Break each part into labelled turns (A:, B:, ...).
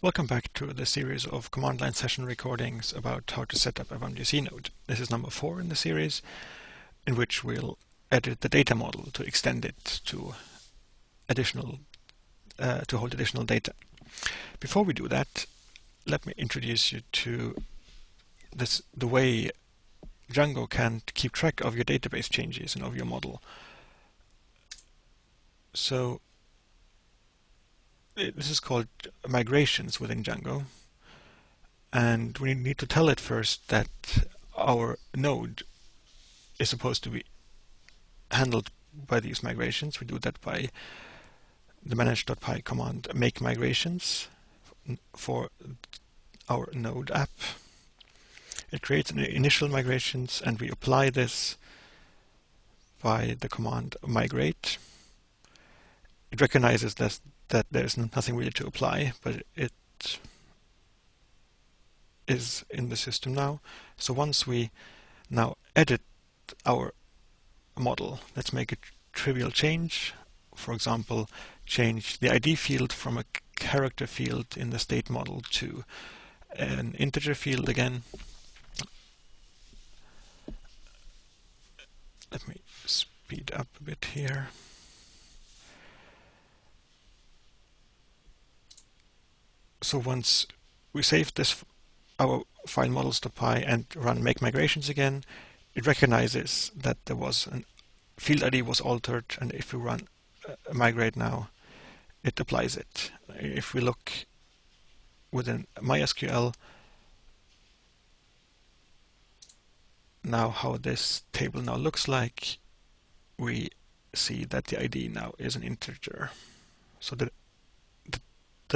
A: Welcome back to the series of command line session recordings about how to set up a VAMDC node. This is number 4 in the series, in which we'll edit the data model to extend it to hold additional data. Before we do that, let me introduce you to the way Django can keep track of your database changes and of your model. So this is called migrations within Django, and we need to tell it first that our node is supposed to be handled by these migrations. We do that by the manage.py command make migrations for our node app. It creates an initial migrations, and we apply this by the command migrate. It recognizes that there's nothing really to apply, but it is in the system now. So once we now edit our model, let's make a trivial change. For example, change the ID field from a character field in the state model to an integer field again. Let me speed up a bit here. So once we save this, our file models.py, and run make migrations again, it recognizes that there was a field ID was altered, and if we run migrate now, it applies it. If we look within MySQL, now how this table now looks like, we see that the ID now is an integer. So the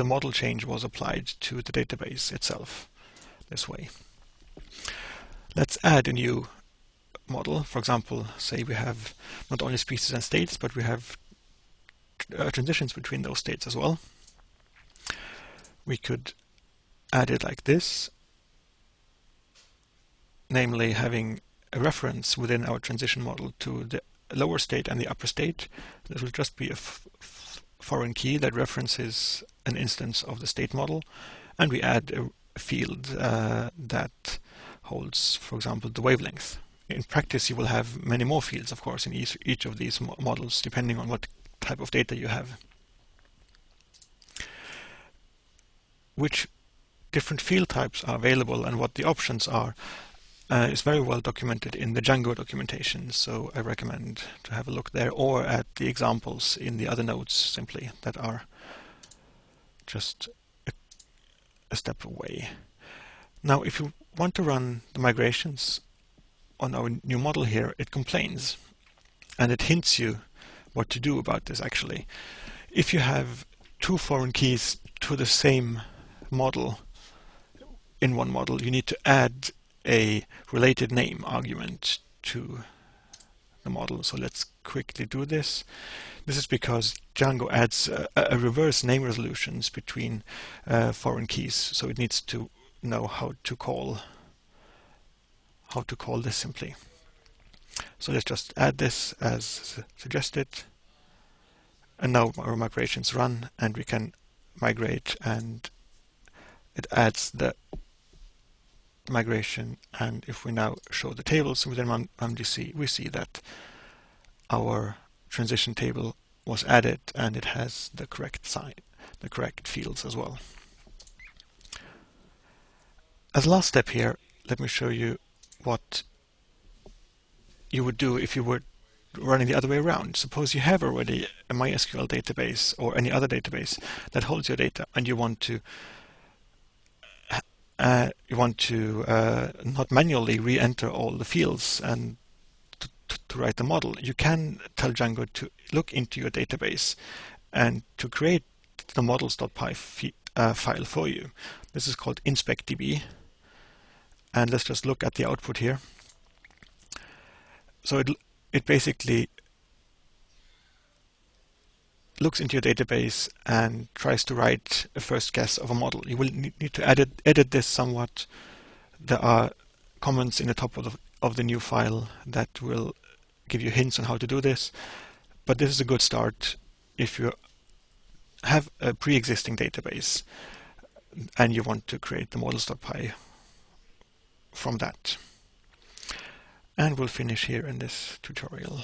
A: model change was applied to the database itself this way. Let's add a new model. For example, say we have not only species and states, but we have transitions between those states as well. We could add it like this, namely having a reference within our transition model to the lower state and the upper state. This will just be a foreign key that references an instance of the state model, and we add a field that holds, for example, the wavelength. In practice, you will have many more fields, of course, in each of these models, depending on what type of data you have. Which different field types are available and what the options are is very well documented in the Django documentation, so I recommend to have a look there, or at the examples in the other nodes simply that are just a step away. Now, if you want to run the migrations on our new model here, it complains, and it hints you what to do about this actually. If you have two foreign keys to the same model in one model, you need to add a related name argument to the model. So let's quickly do this. This is because Django adds a reverse name resolutions between foreign keys, so it needs to know how to call this simply. So let's just add this as suggested, and now our migrations run, and we can migrate, and it adds the migration. And if we now show the tables within VAMDC, we see that our transition table was added, and it has the correct sign, the correct fields as well. As a last step here, let me show you what you would do if you were running the other way around. Suppose you have already a MySQL database or any other database that holds your data, and you want to not manually re-enter all the fields and to write the model. You can tell Django to look into your database and to create the models.py file for you. This is called inspectdb, and let's just look at the output here. So it basically looks into your database and tries to write a first guess of a model. You will need to edit this somewhat. There are comments in the top of the new file that will give you hints on how to do this, but this is a good start if you have a pre-existing database. and you want to create the models.py from that. And we'll finish here in this tutorial.